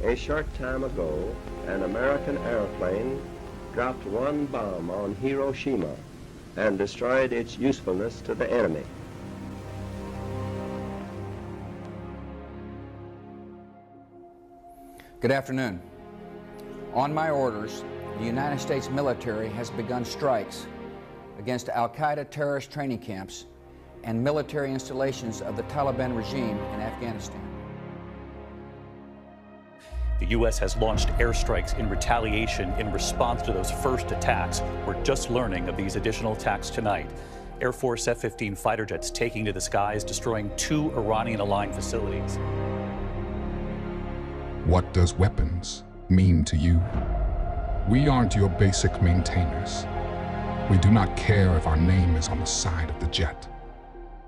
A short time ago, an American airplane dropped one bomb on Hiroshima and destroyed its usefulness to the enemy. Good afternoon. On my orders, the United States military has begun strikes against al-Qaeda terrorist training camps and military installations of the Taliban regime in Afghanistan. The U.S. has launched airstrikes in retaliation in response to those first attacks. We're just learning of these additional attacks tonight. Air Force F-15 fighter jets taking to the skies, destroying 2 Iranian-aligned facilities. What does weapons mean to you? We aren't your basic maintainers. We do not care if our name is on the side of the jet.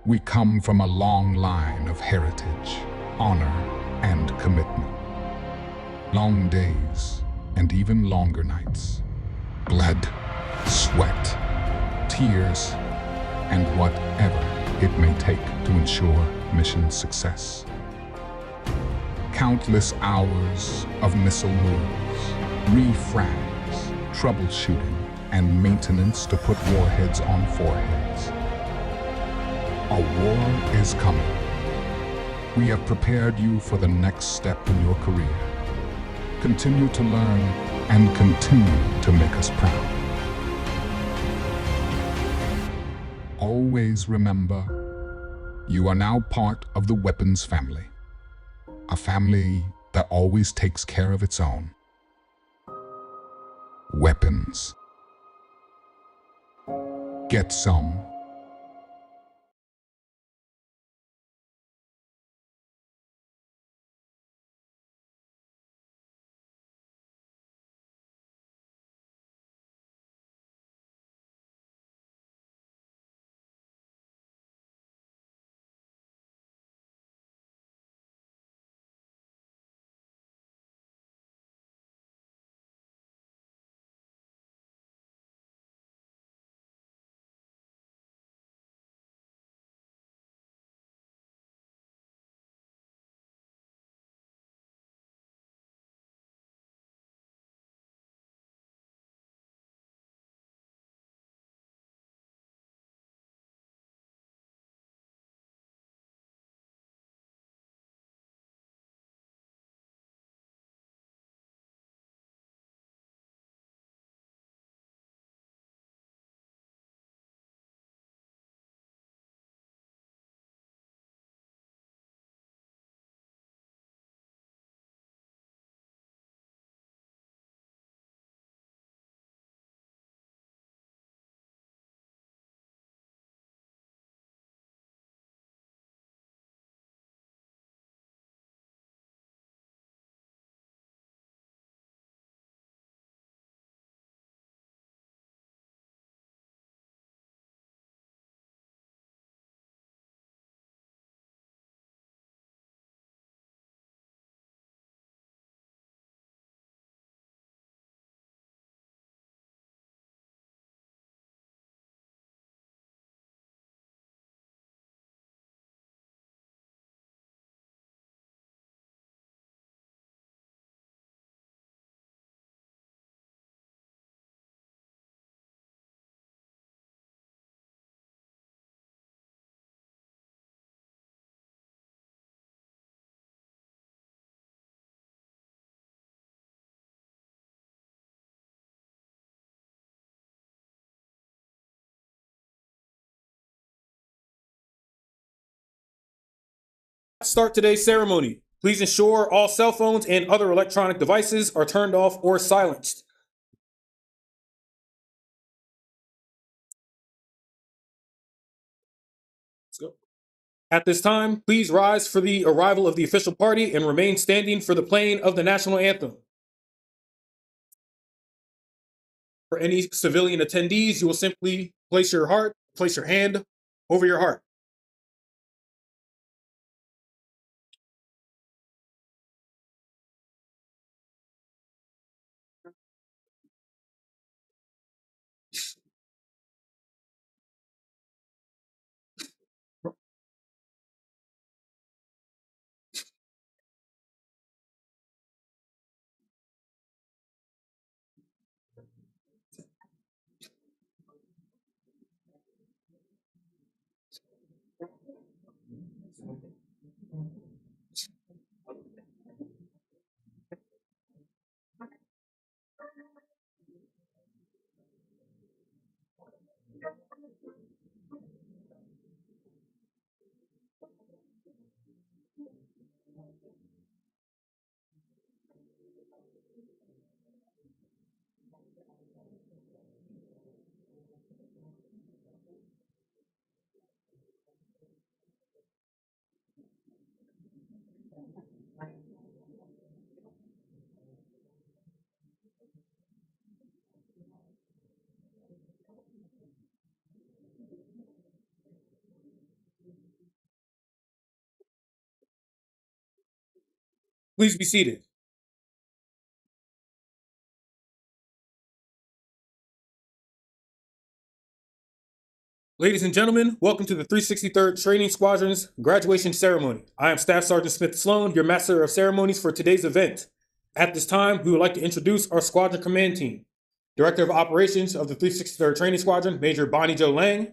We come from a long line of heritage, honor, and commitment. Long days and even longer nights. Blood, sweat, tears, and whatever it may take to ensure mission success. Countless hours of missile moves, refrags, troubleshooting, and maintenance to put warheads on foreheads. A war is coming. We have prepared you for the next step in your career. Continue to learn and continue to make us proud. Always remember, you are now part of the weapons family. A family that always takes care of its own. Weapons. Get some. Start today's ceremony. Please ensure all cell phones and other electronic devices are turned off or silenced. Let's go. At this time, please rise for the arrival of the official party and remain standing for the playing of the national anthem. For any civilian attendees, you will simply place your hand over your heart. Please be seated. Ladies and gentlemen, welcome to the 363rd Training Squadron's graduation ceremony. I am Staff Sergeant Smith Sloan, your Master of Ceremonies for today's event. At this time, we would like to introduce our squadron command team. Director of Operations of the 363rd Training Squadron, Major Bonnie Jo Lang.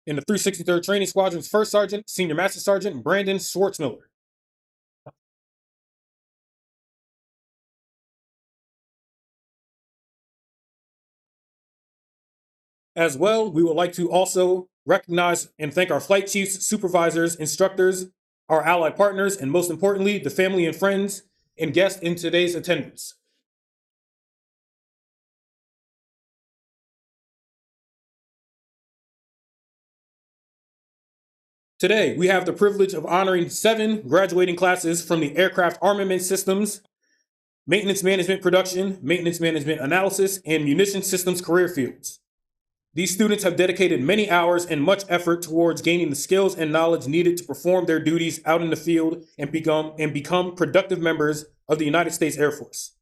In the 363rd Training Squadron's First Sergeant, Senior Master Sergeant Brandon Schwartzmiller. As well, we would like to also recognize and thank our flight chiefs, supervisors, instructors, our allied partners, and most importantly, the family and friends and guests in today's attendance. Today, we have the privilege of honoring 7 graduating classes from the Aircraft Armament Systems, Maintenance Management Production, Maintenance Management Analysis, and Munition Systems career fields. These students have dedicated many hours and much effort towards gaining the skills and knowledge needed to perform their duties out in the field and become productive members of the United States Air Force.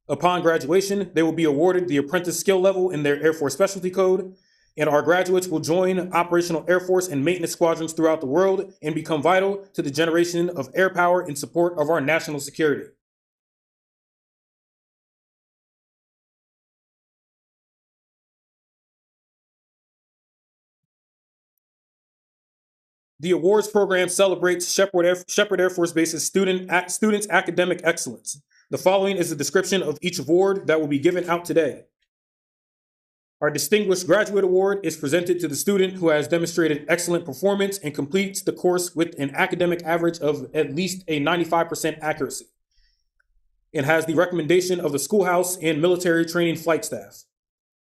Upon graduation, they will be awarded the apprentice skill level in their Air Force Specialty Code, and our graduates will join operational Air Force and maintenance squadrons throughout the world and become vital to the generation of air power in support of our national security. The awards program celebrates Shepherd Air Force Base's students' academic excellence. The following is a description of each award that will be given out today. Our Distinguished Graduate Award is presented to the student who has demonstrated excellent performance and completes the course with an academic average of at least a 95% accuracy and has the recommendation of the schoolhouse and military training flight staff.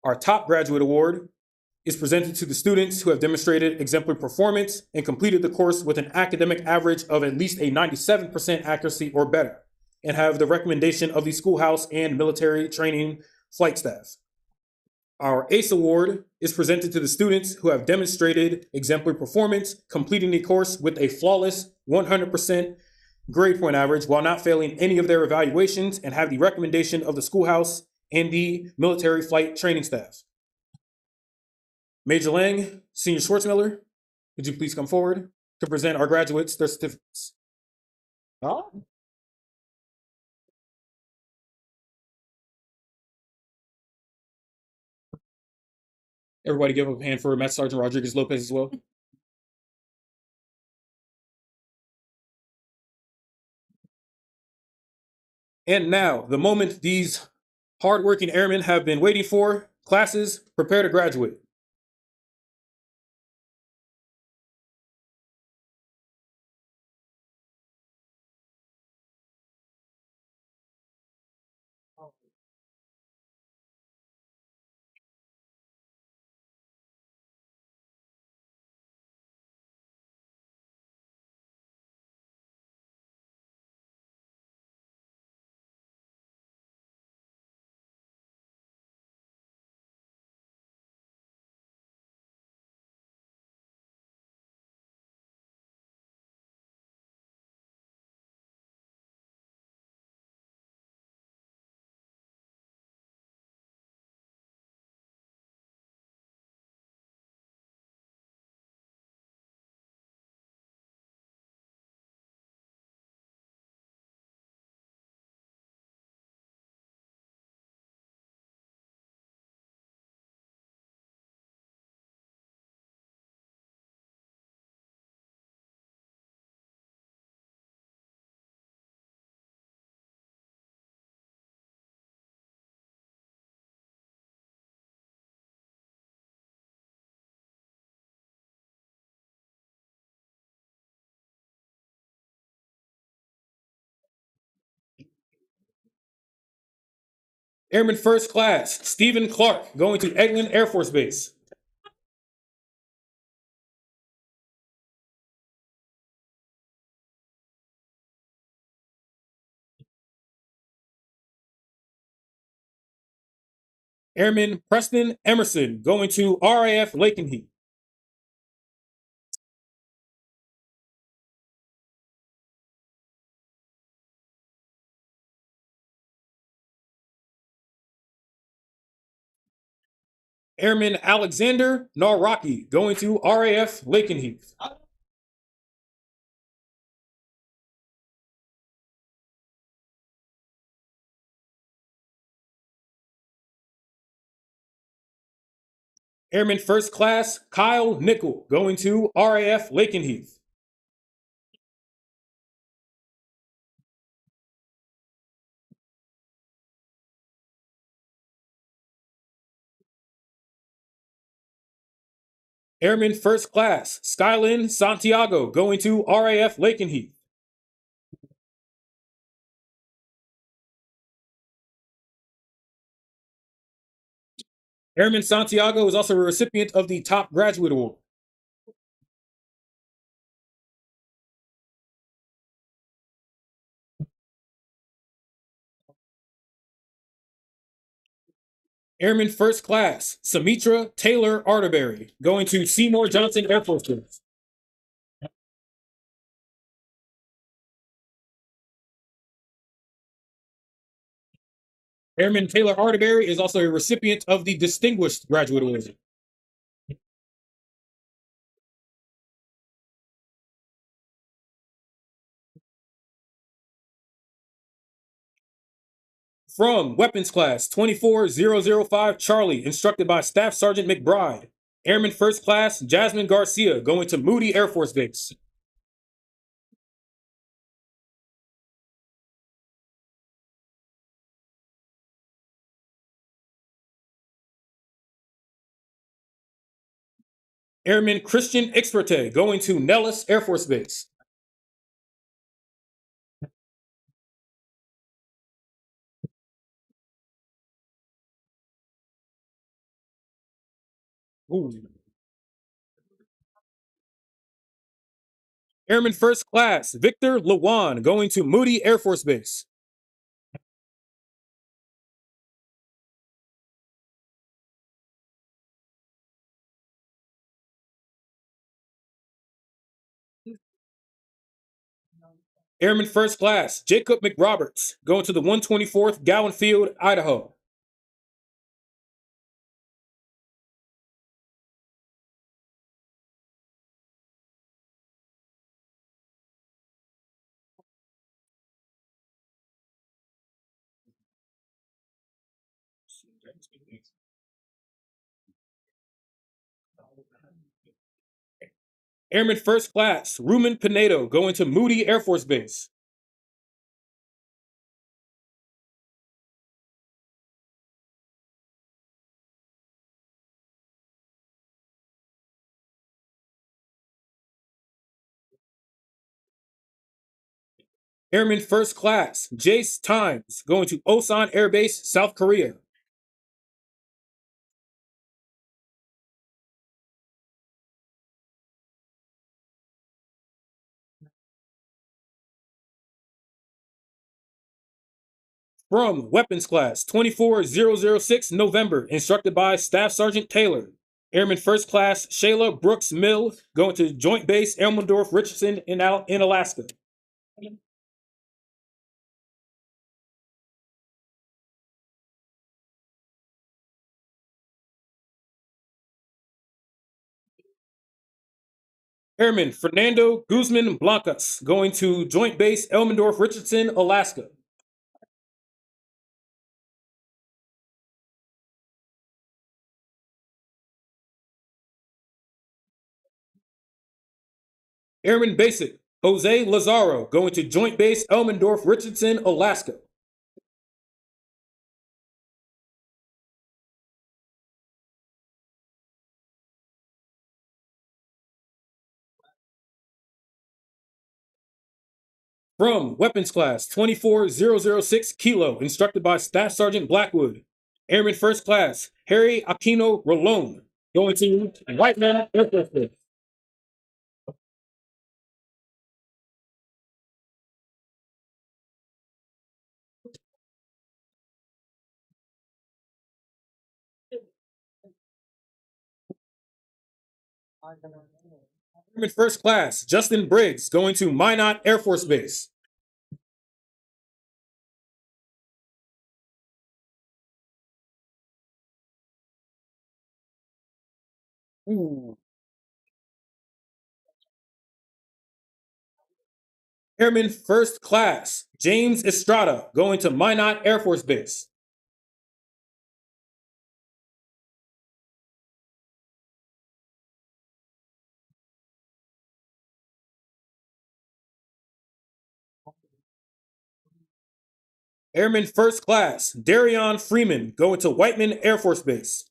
Our Top Graduate Award is presented to the students who have demonstrated exemplary performance and completed the course with an academic average of at least a 97% accuracy or better and have the recommendation of the schoolhouse and military training flight staff. Our ACE Award is presented to the students who have demonstrated exemplary performance, completing the course with a flawless 100% grade point average while not failing any of their evaluations and have the recommendation of the schoolhouse and the military flight training staff. Major Lang, Senior Schwartzmiller, could you please come forward to present our graduates their certificates? Everybody give a hand for Master Sergeant Rodriguez Lopez as well. And now, the moment these hardworking airmen have been waiting for, classes, prepare to graduate. Airman First Class Stephen Clark, going to Eglin Air Force Base. Airman Preston Emerson, going to RAF Lakenheath. Airman Alexander Naraki, going to RAF Lakenheath. Airman First Class Kyle Nickel, going to RAF Lakenheath. Airman First Class Skylin Santiago, going to RAF Lakenheath. Airman Santiago is also a recipient of the Top Graduate Award. Airman First Class Samitra Taylor Arterberry, going to Seymour Johnson Air Force Base. Airman Taylor Arterberry is also a recipient of the Distinguished Graduate Award. From Weapons Class 24005 Charlie, instructed by Staff Sergeant McBride. Airman First Class Jasmine Garcia, going to Moody Air Force Base. Airman Christian Ixperte, going to Nellis Air Force Base. Ooh. Airman First Class Victor Lawan, going to Moody Air Force Base. Airman First Class Jacob McRoberts, going to the 124th Gowan Field, Idaho. Airman First Class Ruben Pinedo, going to Moody Air Force Base. Airman First Class Jace Times, going to Osan Air Base, South Korea. From Weapons Class 24006 November, instructed by Staff Sergeant Taylor. Airman First Class Shayla Brooks Mill, going to Joint Base Elmendorf Richardson in Alaska. Airman Fernando Guzman Blancas, going to Joint Base Elmendorf Richardson, Alaska. Airman Basic Jose Lazaro, going to Joint Base Elmendorf Richardson, Alaska. From Weapons Class 24006 Kilo, instructed by Staff Sergeant Blackwood. Airman First Class Harry Aquino Rolón, going to Whiteman Air Force Base. Airman First Class Justin Briggs, going to Minot Air Force Base. Airman First Class James Estrada, going to Minot Air Force Base. Airman First Class Darion Freeman, going to Whiteman Air Force Base.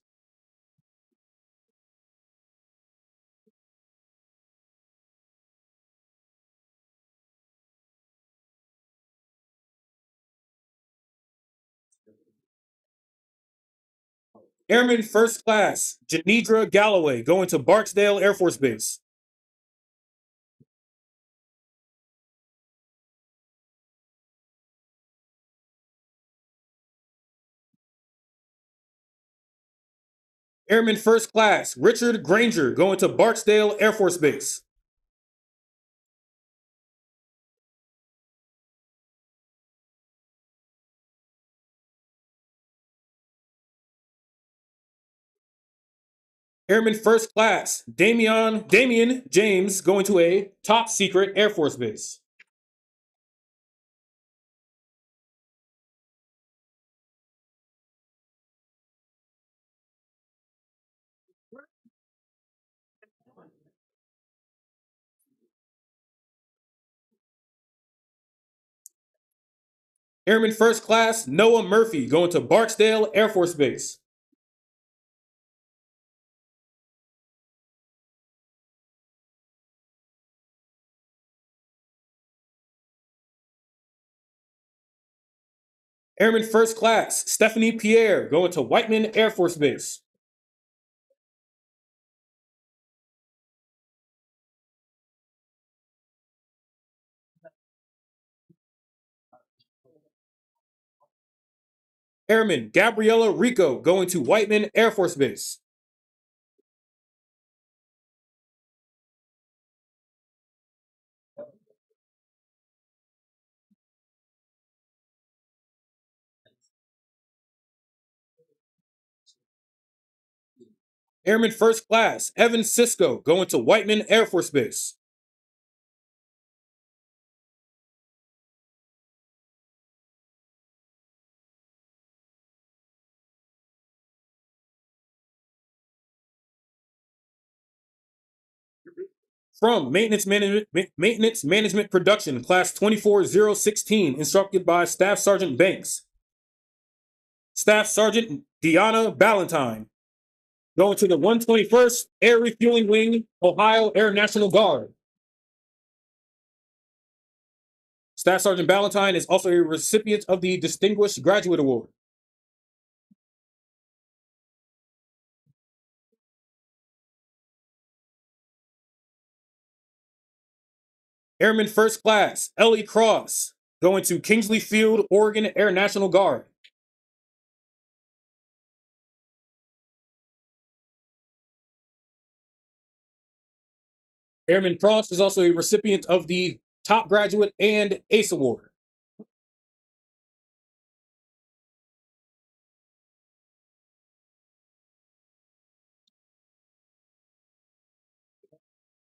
Airman First Class Janedra Galloway, going to Barksdale Air Force Base. Airman First Class Richard Granger, going to Barksdale Air Force Base. Airman First Class Damian James, going to a top secret Air Force base. Airman First Class Noah Murphy, going to Barksdale Air Force Base. Airman First Class Stephanie Pierre, going to Whiteman Air Force Base. Airman Gabriella Rico, going to Whiteman Air Force Base. Airman First Class Evan Cisco, going to Whiteman Air Force Base. From Maintenance Management Production, Class 24016, instructed by Staff Sergeant Banks. Staff Sergeant Deanna Ballantyne, going to the 121st Air Refueling Wing, Ohio Air National Guard. Staff Sergeant Ballantyne is also a recipient of the Distinguished Graduate Award. Airman First Class Ellie Cross, going to Kingsley Field, Oregon Air National Guard. Airman Cross is also a recipient of the Top Graduate and ACE Award.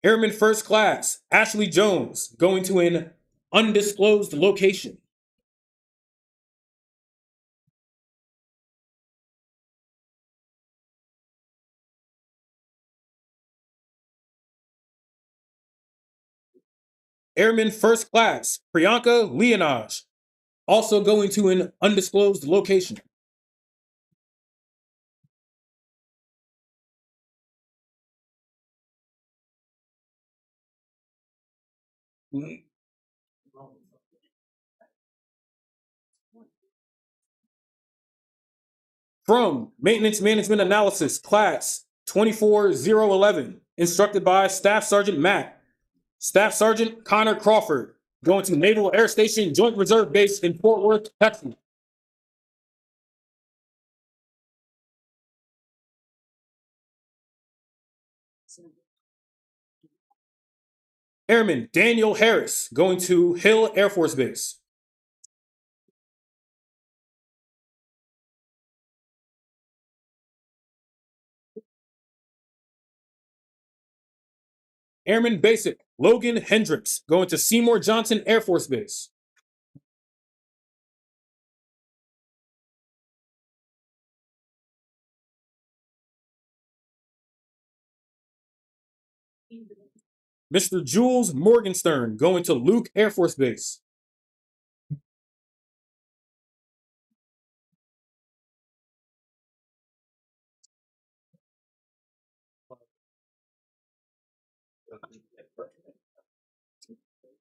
Airman First Class Ashley Jones, going to an undisclosed location. Airman First Class Priyanka Leonage, also going to an undisclosed location. From Maintenance Management Analysis, Class 24011, instructed by Staff Sergeant Matt. Staff Sergeant Connor Crawford, going to Naval Air Station Joint Reserve Base in Fort Worth, Texas. Airman Daniel Harris, going to Hill Air Force Base. Airman Basic Logan Hendricks, going to Seymour Johnson Air Force Base. Mr. Jules Morgenstern, going to Luke Air Force Base.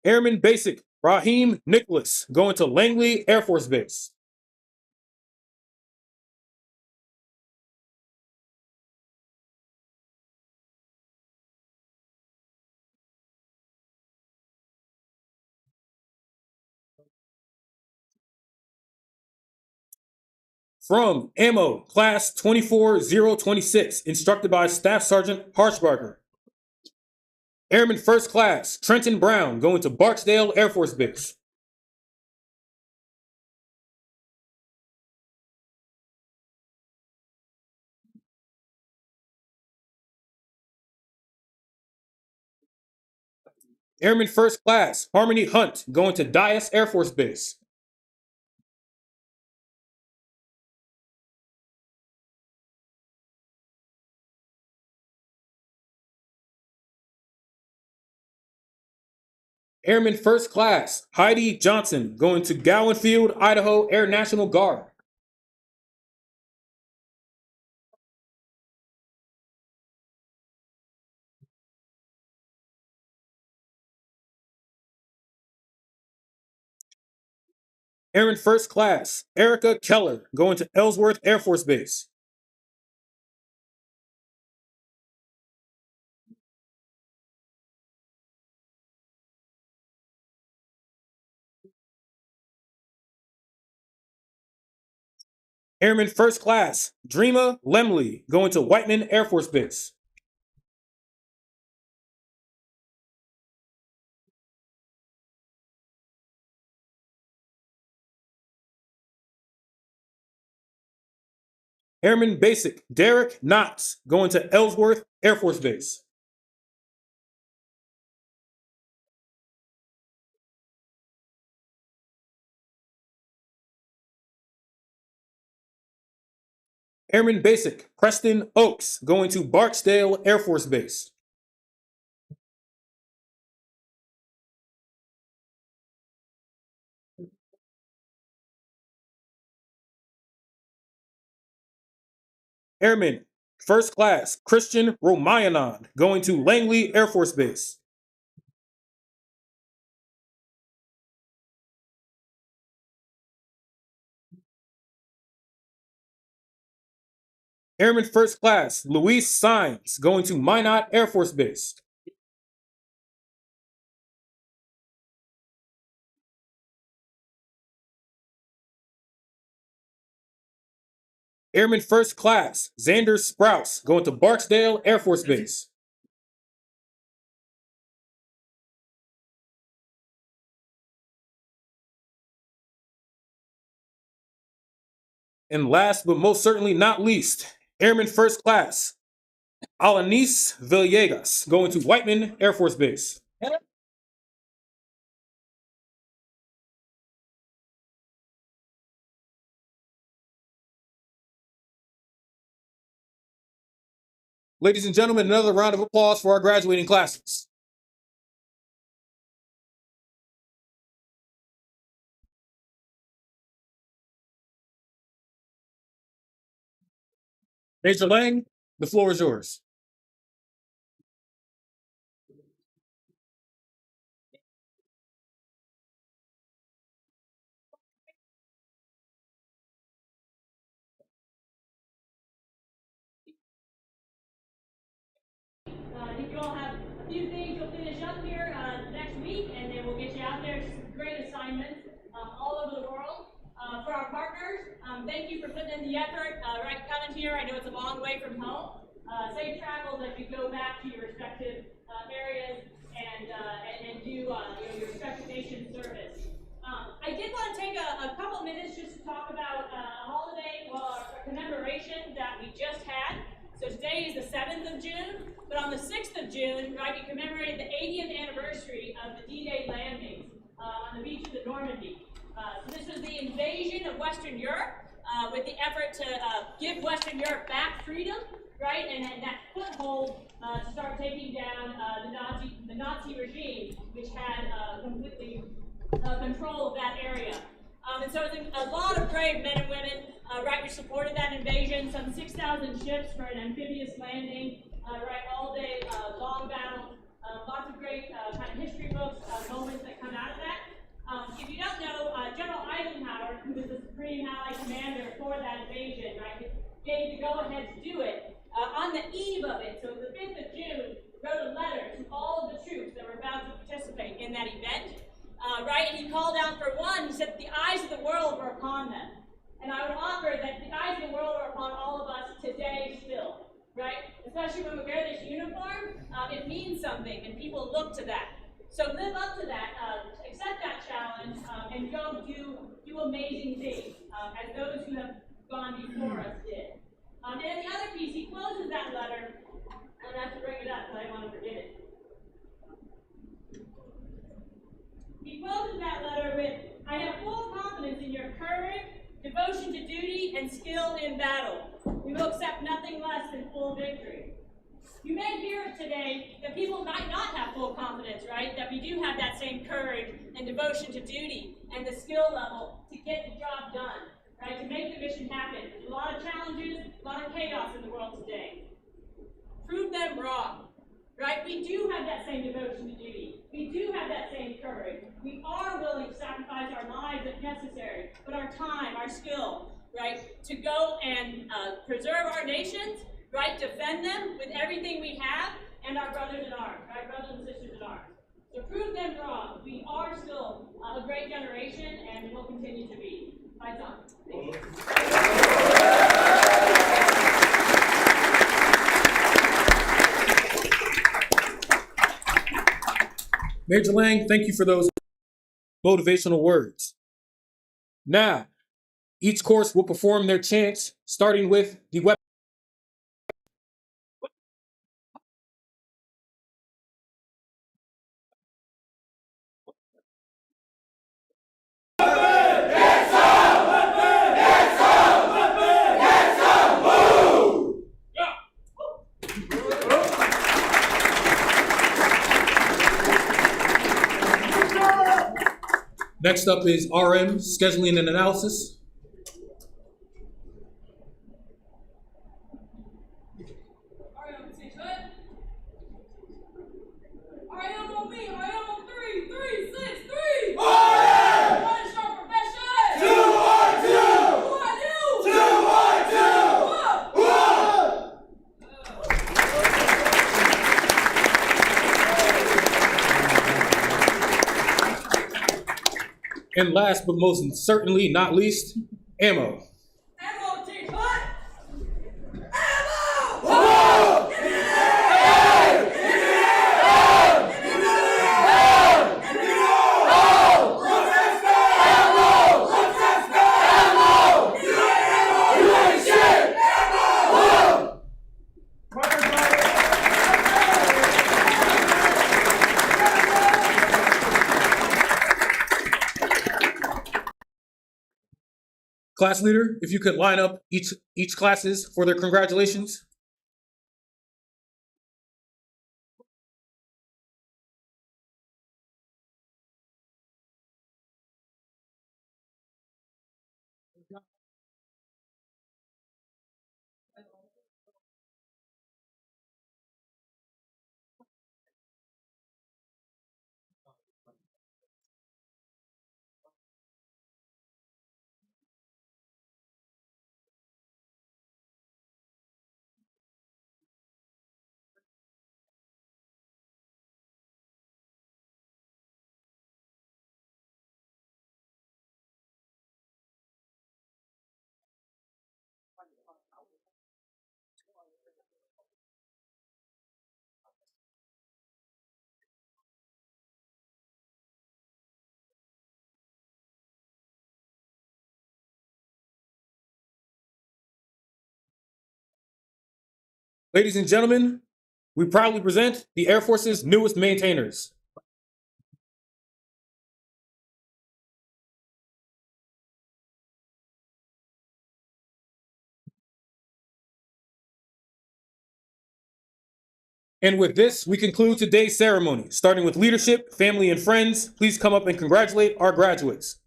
Airman Basic Raheem Nicholas, going to Langley Air Force Base. From Ammo, Class 24026, instructed by Staff Sergeant Harshbarger. Airman First Class Trenton Brown, going to Barksdale Air Force Base. Airman First Class Harmony Hunt, going to Dyess Air Force Base. Airman First Class Heidi Johnson, going to Gowanfield, Idaho Air National Guard. Airman First Class Erica Keller, going to Ellsworth Air Force Base. Airman First Class Dreama Lemley, going to Whiteman Air Force Base. Airman Basic Derek Knotts, going to Ellsworth Air Force Base. Airman Basic Preston Oaks, going to Barksdale Air Force Base. Airman First Class Christian Romayanand, going to Langley Air Force Base. Airman First Class Luis Sines, going to Minot Air Force Base. Airman First Class Xander Sprouse, going to Barksdale Air Force Base. And last but most certainly not least, Airman First Class Alanis Villegas, going to Whiteman Air Force Base. Ladies and gentlemen, another round of applause for our graduating classes. Major Lang, the floor is yours. I think you all have a few things you'll finish up here next week, and then we'll get you out there. Some great assignments all over the world. For our partners, thank you for putting in the effort. Right, coming here, I know it's a long way from home. Safe travels as you go back to your respective areas and do your respective nation service. I did want to take a couple minutes just to talk about a holiday, a commemoration that we just had. So today is the 7th of June, but on the 6th of June, right, we commemorated the 80th anniversary of the D-Day landings on the beach of the Normandy. So this was the invasion of Western Europe with the effort to give Western Europe back freedom, right, and that foothold to start taking down the Nazi regime, which had completely control of that area. And so it was a lot of brave men and women, right, who supported that invasion, some 6,000 ships for an amphibious landing, right, all day, long battle, lots of great kind of history books, moments that come out of that. If you don't know, General Eisenhower, who was the Supreme Allied Commander for that invasion, right, gave the go-ahead to do it. On the eve of it, so the 5th of June, wrote a letter to all of the troops that were about to participate in that event. Right, and he called out for one, he said the eyes of the world were upon them. And I would offer that the eyes of the world are upon all of us today still, right? Especially when we wear this uniform, it means something, and people look to that. So live up to that, accept that challenge, and go do amazing things, as those who have gone before us did. And then the other piece, he closes that letter, and I have to bring it up, but I don't want to forget it. He closes that letter with, I have full confidence in your courage, devotion to duty, and skill in battle. We will accept nothing less than full victory. You may hear today that people might not have full confidence, right? That we do have that same courage and devotion to duty and the skill level to get the job done, right? To make the mission happen. There's a lot of challenges, a lot of chaos in the world today. Prove them wrong, right? We do have that same devotion to duty. We do have that same courage. We are willing to sacrifice our lives if necessary, but our time, our skill, right? To go and preserve our nations, right? Defend them with everything we have, and our brothers in arms, right? Brothers and sisters in arms. So prove them wrong. We are still a great generation, and will continue to be. Fight on. Thank you. Major Lang, thank you for those motivational words. Now, each course will perform their chants, starting with the weapon. Next up is RM, scheduling and analysis. And last but most certainly not least, ammo. Ammo, team, what? Ammo! Whoa! Give me the air! Give me the air! Give me the air! Give me the air! Let's ammo! Let's ammo! You ain't shit! Ammo! Class leader, if you could line up each classes for their congratulations. Ladies and gentlemen, we proudly present the Air Force's newest maintainers. And with this, we conclude today's ceremony. Starting with leadership, family, and friends, please come up and congratulate our graduates.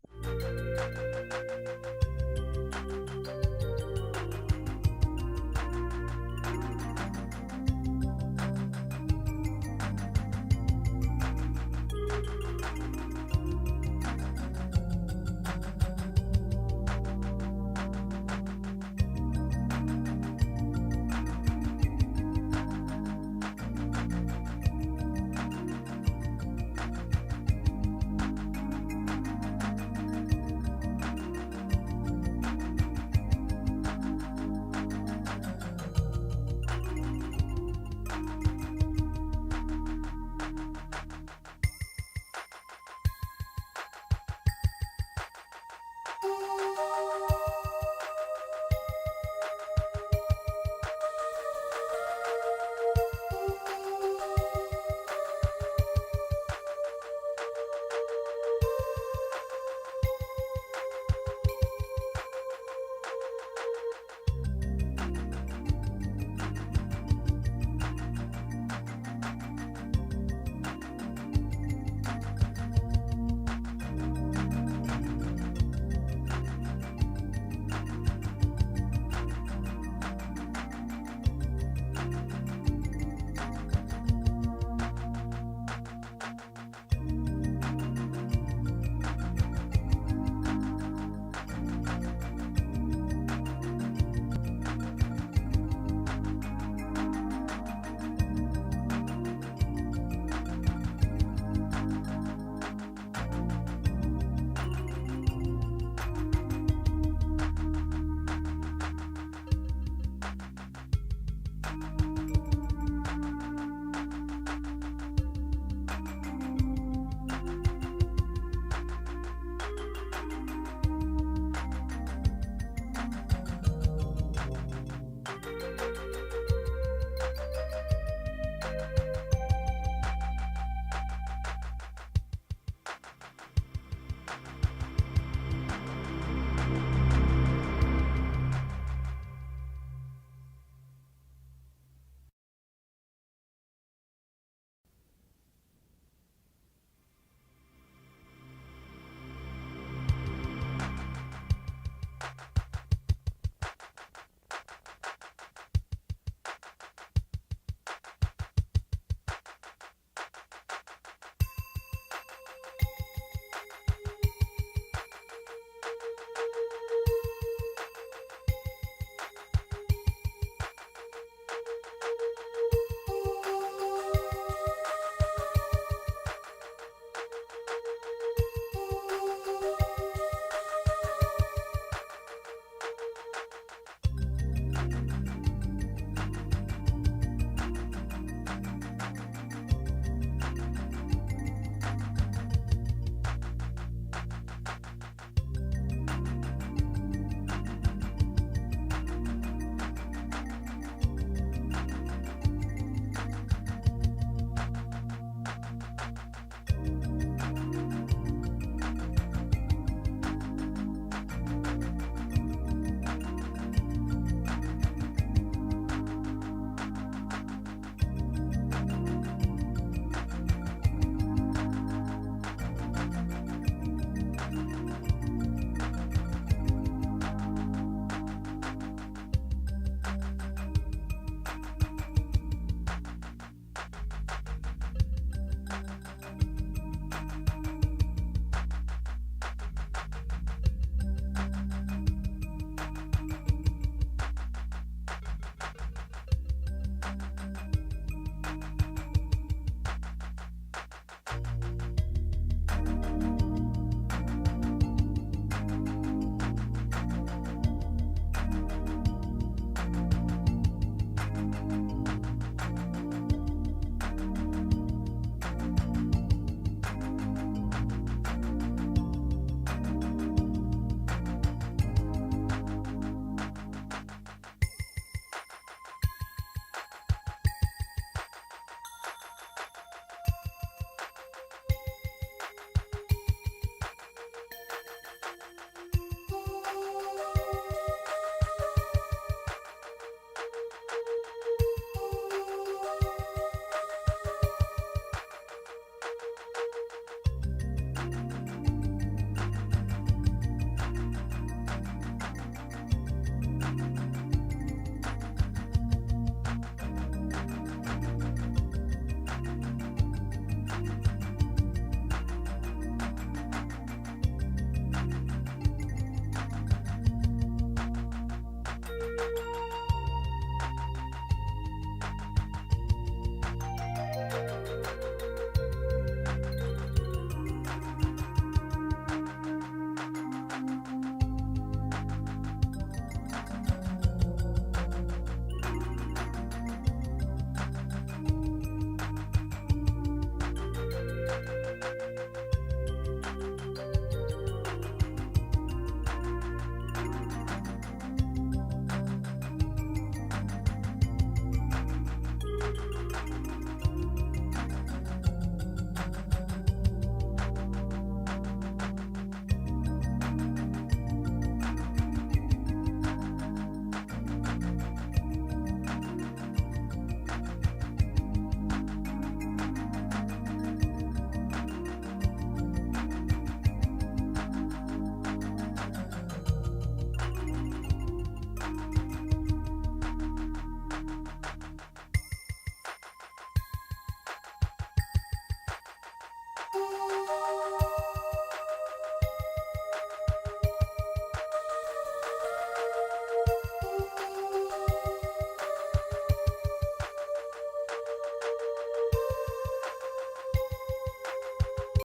Thank you.